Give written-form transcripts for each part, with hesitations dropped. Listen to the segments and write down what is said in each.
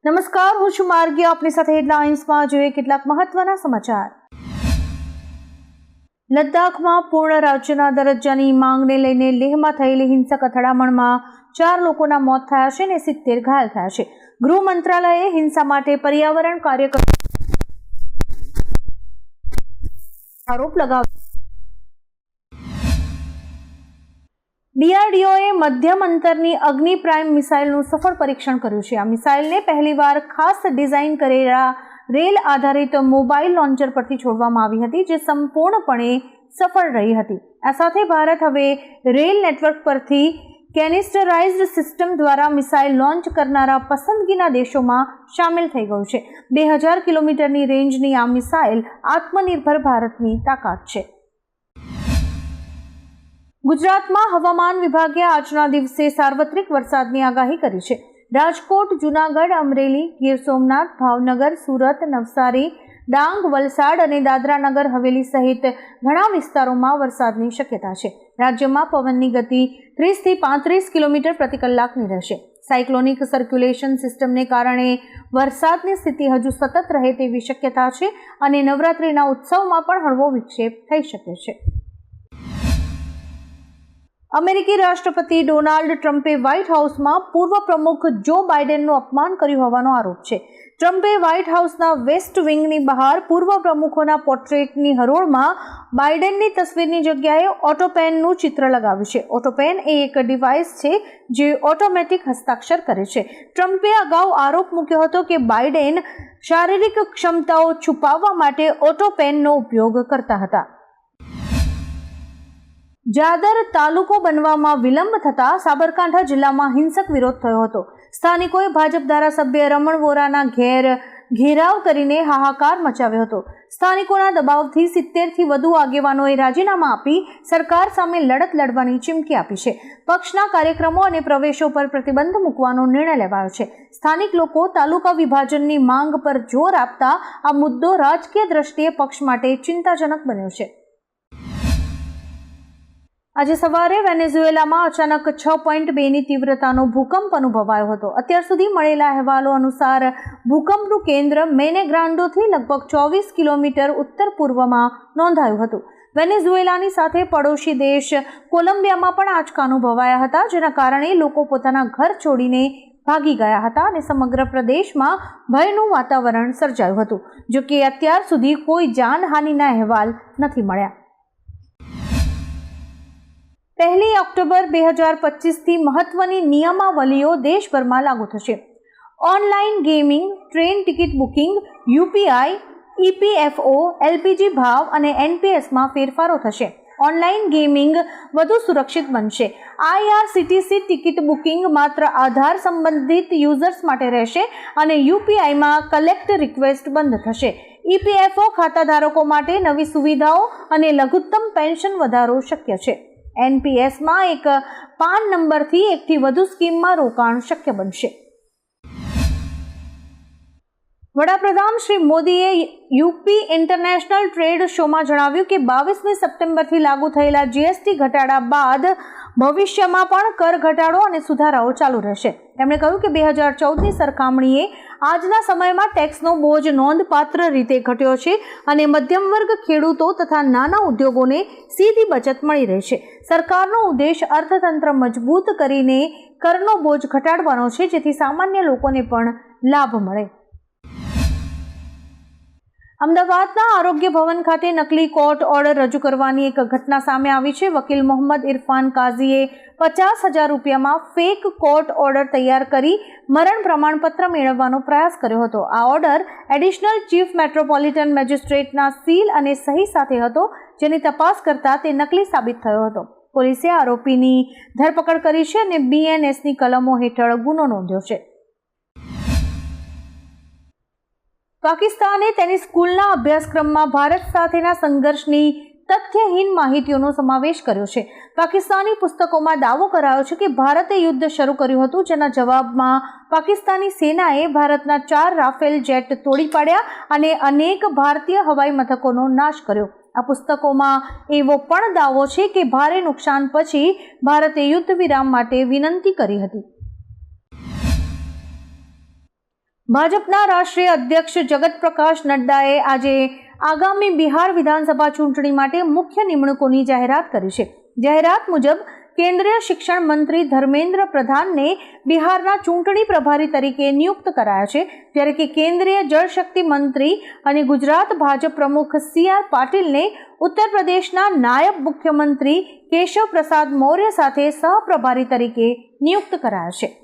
નમસ્કાર, હું છું માર્ગી. આપની સાથે હેડલાઇન્સમાં જોઈએ કેટલાક મહત્વના સમાચાર. લદ્દાખમાં પૂર્ણ રાજ્યના દરજ્જાની માંગને લઈને લેહમાં થયેલી હિંસક અથડામણમાં 4 લોકોના મોત થયા છે અને 70 ઘાયલ થયા છે. ગૃહ મંત્રાલયે હિંસા માટે પર્યાવરણ કાર્યકરો આરોપ લગાવ્યો. DRDOએ મધ્યમ અંતરની અગ્નિ પ્રાઇમ મિસાઇલનું સફળ પરીક્ષણ કર્યું છે. આ મિસાઇલને પહેલીવાર ખાસ ડિઝાઇન કરેલા રેલ આધારિત મોબાઈલ લોન્ચર પરથી છોડવામાં આવી હતી, જે સંપૂર્ણપણે સફળ રહી હતી. આ સાથે ભારત હવે રેલ નેટવર્ક પરથી કેનિસ્ટરાઇઝ્ડ સિસ્ટમ દ્વારા મિસાઇલ લોન્ચ કરનારા પસંદગીના દેશોમાં સામેલ થઈ ગયું છે. 2000 કિલોમીટરની રેન્જની આ મિસાઇલ આત્મનિર્ભર ભારતની તાકાત છે. ગુજરાતમાં હવામાન વિભાગે આજના દિવસે સાર્વત્રિક વરસાદની આગાહી કરી છે. રાજકોટ, જૂનાગઢ, અમરેલી, ગીર સોમનાથ, ભાવનગર, સુરત, નવસારી, ડાંગ, વલસાડ અને દાદરા નગર હવેલી સહિત ઘણા વિસ્તારોમાં વરસાદની શક્યતા છે. રાજ્યમાં પવનની ગતિ 30 થી 35 કિલોમીટર પ્રતિ કલાકની રહેશે. સાયક્લોનિક સર્ક્યુલેશન સિસ્ટમને કારણે વરસાદની સ્થિતિ હજુ સતત રહે તેવી શક્યતા છે અને નવરાત્રિના ઉત્સવમાં પણ હળવો વિક્ષેપ થઈ શકે છે. અમેરિકી રાષ્ટ્રપતિ ડોનાલ્ડ ટ્રમ્પે વ્હાઇટ હાઉસમાં પૂર્વ પ્રમુખ જો બાઇડેનનું અપમાન કર્યું હોવાનો આરોપ છે. ટ્રમ્પે વ્હાઇટ હાઉસના વેસ્ટ વિંગની બહાર પૂર્વ પ્રમુખોના પોર્ટ્રેટની હરોળમાં બાઇડેનની તસવીરની જગ્યાએ ઓટોપેનનું ચિત્ર લગાવ્યું છે. ઓટોપેન એ એક ડિવાઇસ છે જે ઓટોમેટિક હસ્તાક્ષર કરે છે. ટ્રમ્પે અગાઉ આરોપ મૂક્યો હતો કે બાઇડેન શારીરિક ક્ષમતાઓ છુપાવવા માટે ઓટોપેનનો ઉપયોગ કરતા હતા. જાદર તાલુકો બનવામાં વિલંબ થતાં સાબરકાંઠા જિલ્લામાં હિંસક વિરોધ થયો હતો. સ્થાનિકોએ ભાજપ ધારાસભ્ય રમણ વોરાના ઘેરાવ કરીને હાહાકાર મચાવ્યો હતો. સ્થાનિકોના દબાવથી 70થી વધુ આગેવાનોએ રાજીનામા આપી સરકાર સામે લડત લડવાની ચીમકી આપી છે. પક્ષના કાર્યક્રમો અને પ્રવેશો પર પ્રતિબંધ મૂકવાનો નિર્ણય લેવાયો છે. સ્થાનિક લોકો તાલુકા વિભાજનની માંગ પર જોર આપતા આ મુદ્દો રાજકીય દ્રષ્ટિએ પક્ષ માટે ચિંતાજનક બન્યો છે. આજે સવારે વેનેઝુએલામાં અચાનક 6.2ની તીવ્રતાનો ભૂકંપ અનુભવાયો હતો. અત્યાર સુધી મળેલા અહેવાલો અનુસાર ભૂકંપનું કેન્દ્ર મેને ગ્રાન્ડોથી લગભગ 24 કિલોમીટર ઉત્તર પૂર્વમાં નોંધાયું હતું. વેનેઝુએલાની સાથે પડોશી દેશ કોલંબિયામાં પણ આંચકા અનુભવાયા હતા, જેના કારણે લોકો પોતાના ઘર છોડીને ભાગી ગયા હતા અને સમગ્ર પ્રદેશમાં ભયનું વાતાવરણ સર્જાયું હતું. જો કે અત્યાર સુધી કોઈ જાનહાનિના અહેવાલ નથી મળ્યા. 1 ઓક્ટોબર 2025થી મહત્વની નિયમાવલીઓ દેશભરમાં લાગુ થશે. Online gaming, train ticket booking, UPI, EPFO, LPG ભાવ અને NPSમાં ફેરફારો થશે. ઓનલાઈન ગેમિંગ વધુ સુરક્ષિત બનશે. IRCTC ટિકિટ બુકિંગ માત્ર આધાર સંબંધિત યુઝર્સ માટે રહેશે અને UPIમાં કલેક્ટ રિક્વેસ્ટ બંધ થશે. EPFO ખાતાધારકો માટે નવી સુવિધાઓ અને લઘુત્તમ પેન્શન વધારો શક્ય છે. NPSમાં એક પાન નંબરથી એકથી વધુ સ્કીમમાં રોકાણ શક્ય બનશે. વડાપ્રધાન શ્રી મોદીએ યુપી ઇન્ટરનેશનલ ટ્રેડ શોમાં જણાવ્યું કે 22મી સપ્ટેમ્બરથી લાગુ થયેલા GST ઘટાડા બાદ ભવિષ્યમાં પણ કર ઘટાડો અને સુધારાઓ ચાલુ રહેશે. તેમણે કહ્યું કે 2014ની સરખામણીએ આજના સમયમાં ટેક્સનો બોજ નોંધપાત્ર રીતે ઘટ્યો છે અને મધ્યમ વર્ગ, ખેડૂતો તથા નાના ઉદ્યોગોને સીધી બચત મળી રહી છે. સરકારનો ઉદ્દેશ અર્થતંત્ર મજબૂત કરીને કરનો બોજ ઘટાડવાનો છે, જેથી સામાન્ય લોકોને પણ લાભ મળે. અમદાવાદના આરોગ્ય ભવન ખાતે નકલી કોર્ટ ઓર્ડર રજૂ કરવાની એક ઘટના સામે આવી છે. વકીલ મોહમ્મદ ઇરફાન કાઝીએ 50,000 રૂપિયામાં ફેક કોર્ટ ઓર્ડર તૈયાર કરી મરણ પ્રમાણપત્ર મેળવવાનો પ્રયાસ કર્યો હતો. આ ઓર્ડર એડિશનલ ચીફ મેટ્રોપોલિટન મેજિસ્ટ્રેટના સીલ અને સહી સાથે હતો, જેની તપાસ કરતા તે નકલી સાબિત થયો હતો. પોલીસે આરોપીની ધરપકડ કરી છે અને BNSની કલમો હેઠળ ગુનો નોંધ્યો છે. પાકિસ્તાને તેની સ્કૂલના અભ્યાસક્રમમાં ભારત સાથેના સંઘર્ષની તથ્યહીન માહિતીઓનો સમાવેશ કર્યો છે. પાકિસ્તાની પુસ્તકોમાં દાવો કરાયો છે કે ભારતે યુદ્ધ શરૂ કર્યું હતું, જેના જવાબમાં પાકિસ્તાની સેનાએ ભારતના 4 રાફેલ જેટ તોડી પાડ્યા અને અનેક ભારતીય હવાઈ મથકોનો નાશ કર્યો. આ પુસ્તકોમાં એવો પણ દાવો છે કે ભારે નુકસાન પછી ભારતે યુદ્ધ વિરામ માટે વિનંતી કરી હતી. ભાજપના રાષ્ટ્રીય અધ્યક્ષ જગત પ્રકાશ નડ્ડાએ આજે આગામી બિહાર વિધાનસભા ચૂંટણી માટે મુખ્ય નિમણૂકોની જાહેરાત કરી છે. જાહેરાત મુજબ કેન્દ્રીય શિક્ષણ મંત્રી ધર્મેન્દ્ર પ્રધાનને બિહારના ચૂંટણી પ્રભારી તરીકે નિયુક્ત કરાયા છે, જ્યારે કે કેન્દ્રીય જળશક્તિ મંત્રી અને ગુજરાત ભાજપ પ્રમુખ CR પાટીલને ઉત્તર પ્રદેશના નાયબ મુખ્યમંત્રી કેશવ પ્રસાદ મૌર્ય સાથે સહપ્રભારી તરીકે નિયુક્ત કરાયા છે.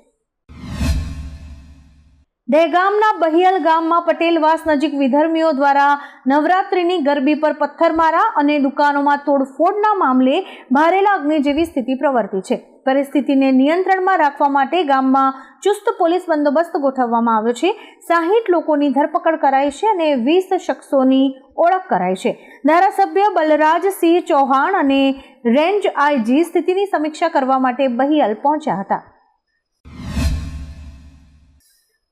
દહેગામના બહિયલ ગામમાં પટેલવાસ નજીક વિધર્મીઓ દ્વારા નવરાત્રિની ગરબી પર પથ્થરમારા અને દુકાનોમાં તોડફોડના મામલે ભારેલા અગ્નિ જેવી સ્થિતિ પ્રવર્તી છે. પરિસ્થિતિને નિયંત્રણમાં રાખવા માટે ગામમાં ચુસ્ત પોલીસ બંદોબસ્ત ગોઠવવામાં આવ્યો છે. 60 લોકોની ધરપકડ કરાઈ છે અને 20 શખ્સોની ઓળખ કરાઈ છે. ધારાસભ્ય બલરાજસિંહ ચૌહાણ અને રેન્જ IG સ્થિતિની સમીક્ષા કરવા માટે બહિયલ પહોંચ્યા હતા.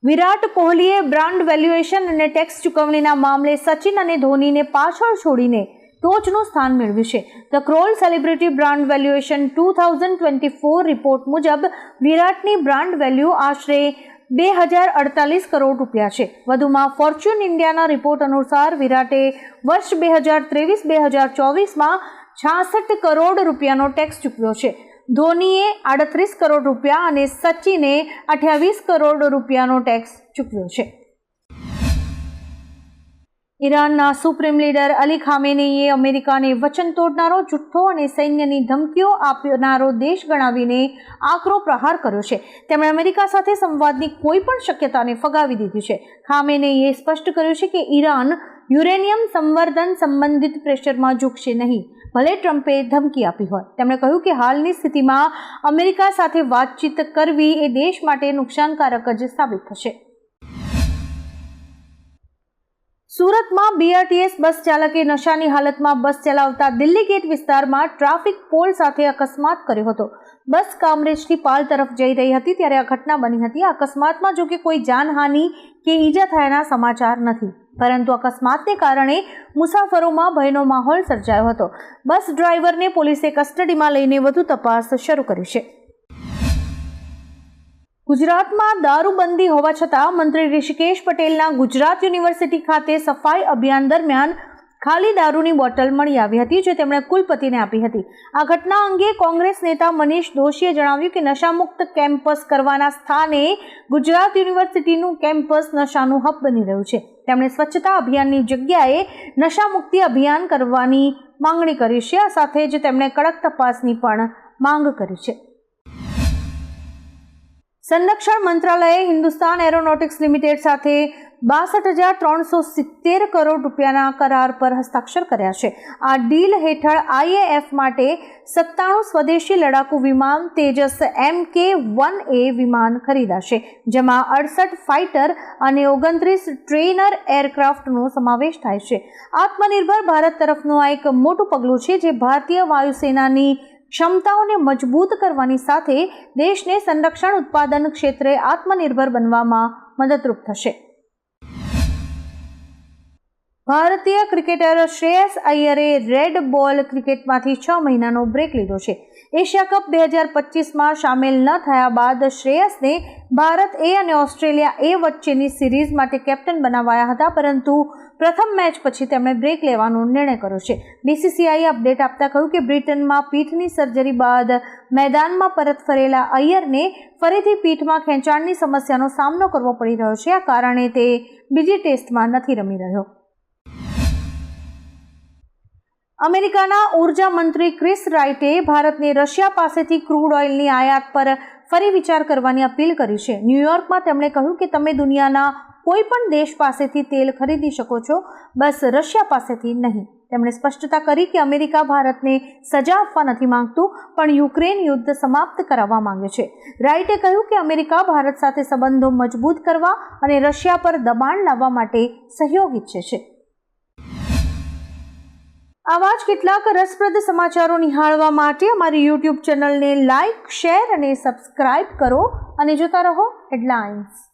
વિરાટ કોહલીએ બ્રાન્ડ વેલ્યુએશન અને ટેક્સ ચૂકવણીના મામલે સચિન અને ધોનીને પાછળ છોડીને ટોચનું સ્થાન મેળવ્યું છે. The crawl celebrity brand valuation 2024 report મુજબ વિરાટની બ્રાન્ડ વેલ્યુ આશરે 2048 કરોડ રૂપિયા છે. વધુમાં ફોર્ચ્યુન ઇન્ડિયાના રિપોર્ટ અનુસાર વિરાટે વર્ષ 2023-2024માં 66 કરોડ રૂપિયાનો ટેક્સ ચૂકવ્યો છે. ધોનીએ 38 કરોડ રૂપિયા અને સચિને 28 કરોડ રૂપિયાનો ટેક્સ ચૂકવ્યો છે. ઈરાનના સુપ્રીમ લીડર અલી ખામેનેઈએ અમેરિકાને વચન તોડનારો, જુઠ્ઠો અને સૈન્યની ધમકીઓ આપનારો દેશ ગણાવીને આકરો પ્રહાર કર્યો છે. તેમણે અમેરિકા સાથે સંવાદની કોઈ પણ શક્યતાને ફગાવી દીધી છે. ખામેનેઈએ સ્પષ્ટ કર્યું છે કે ઈરાન યુરેનિયમ સંવર્ધન સંબંધિત પ્રેશરમાં ઝૂકશે નહીં, ભલે ટ્રમ્પે ધમકી આપી હોય. તેમણે કહ્યું કે હાલની સ્થિતિમાં અમેરિકા સાથે વાતચીત કરવી એ દેશ માટે નુકસાનકારક જ સાબિત થશે. સુરતમાં BRTS બસ ચાલકે નશાની હાલતમાં બસ ચલાવતા દિલ્હી ગેટ વિસ્તારમાં ટ્રાફિક પોલ સાથે અકસ્માત કર્યો હતો. બસ કામરેજથી પાલ તરફ જઈ રહી હતી ત્યારે આ ઘટના બની હતી. આ અકસ્માતમાં જો કે કોઈ જાનહાનિ કે ઈજા થયાના સમાચાર નથી, પરંતુ અકસ્માતને કારણે મુસાફરોમાં ભયનો માહોલ સર્જાયો હતો. બસ ડ્રાઈવરને પોલીસે કસ્ટડીમાં લઈને વધુ તપાસ શરૂ કરી છે. ગુજરાતમાં દારૂબંધી હોવા છતાં મંત્રી ઋષિકેશ પટેલના ગુજરાત યુનિવર્સિટી ખાતે સફાઈ અભિયાન દરમિયાન ખાલી દારૂની બોટલ મળી આવી હતી, જે તેમણે કુલપતિને આપી હતી. આ ઘટના અંગે કોંગ્રેસ નેતા મનીષ દોશીએ જણાવ્યું કે નશામુક્ત કેમ્પસ કરવાના સ્થાને ગુજરાત યુનિવર્સિટીનું કેમ્પસ નશાનું હબ બની રહ્યું છે. તેમણે સ્વચ્છતા અભિયાનની જગ્યાએ નશામુક્તિ અભિયાન કરવાની માંગણી કરી છે. આ સાથે જ તેમણે કડક તપાસની પણ માંગ કરી છે. સંરક્ષણ મંત્રાલયે હિન્દુસ્તાન એરોનોટિક્સ લિમિટેડ સાથે 62,370 કરોડ રૂપિયાના કરાર પર હસ્તાક્ષર કર્યા છે. આ ડીલ હેઠળ IAF માટે 97 સ્વદેશી લડાકુ વિમાન તેજસ MK-1A વિમાન ખરીદાશે, જેમાં 68 ફાઇટર અને 29 ટ્રેનર એરક્રાફ્ટનો સમાવેશ થાય છે. આત્મનિર્ભર ભારત તરફનું આ એક મોટું પગલું છે, જે ભારતીય વાયુસેનાની ક્ષમતાઓને મજબૂત કરવાની સાથે દેશને સંરક્ષણ ઉત્પાદન ક્ષેત્રે આત્મનિર્ભર બનવામાં મદદરૂપ થશે. ભારતીય ક્રિકેટર શ્રેયસ અય્યરે રેડ બોલ ક્રિકેટમાંથી 6 મહિનાનો બ્રેક લીધો છે. એશિયા કપ 2025માં સામેલ ન થયા બાદ શ્રેયસને ભારત A અને ઓસ્ટ્રેલિયા A વચ્ચેની સિરીઝ માટે કેપ્ટન બનાવાયા હતા, પરંતુ પ્રથમ મેચ પછી તેમણે બ્રેક લેવાનો નિર્ણય કર્યો છે. BCCIએ અપડેટ આપતા કહ્યું કે બ્રિટનમાં પીઠની સર્જરી બાદ મેદાનમાં પરત ફરેલા અય્યરને ફરીથી પીઠમાં ખેંચાણની સમસ્યાનો સામનો કરવો પડી રહ્યો છે. આ કારણે તે બીજી ટેસ્ટમાં નથી રમી રહ્યો. અમેરિકાના ઉર્જા મંત્રી ક્રિસ રાઇટે ભારતને રશિયા પાસેથી ક્રૂડ ઓઇલની આયાત પર ફરી વિચાર કરવાની અપીલ કરી છે. ન્યૂયોર્કમાં તેમણે કહ્યું કે તમે દુનિયાના કોઈ પણ દેશ પાસેથી તેલ ખરીદી શકો છો, બસ રશિયા પાસેથી નહીં. તેમણે સ્પષ્ટતા કરી કે અમેરિકા ભારતને સજા આપવા નથી માંગતું, પણ યુક્રેન યુદ્ધ સમાપ્ત કરાવવા માંગે છે. રાઇટે કહ્યું કે અમેરિકા ભારત સાથે સંબંધો મજબૂત કરવા અને રશિયા પર દબાણ લાવવા માટે સહયોગ ઈચ્છે છે. આવા જ કેટલાક રસપ્રદ સમાચારો નિહાળવા માટે અમારી YouTube ચેનલને લાઇક, શેર અને સબસ્ક્રાઇબ કરો અને જોતા રહો હેડલાઇન્સ.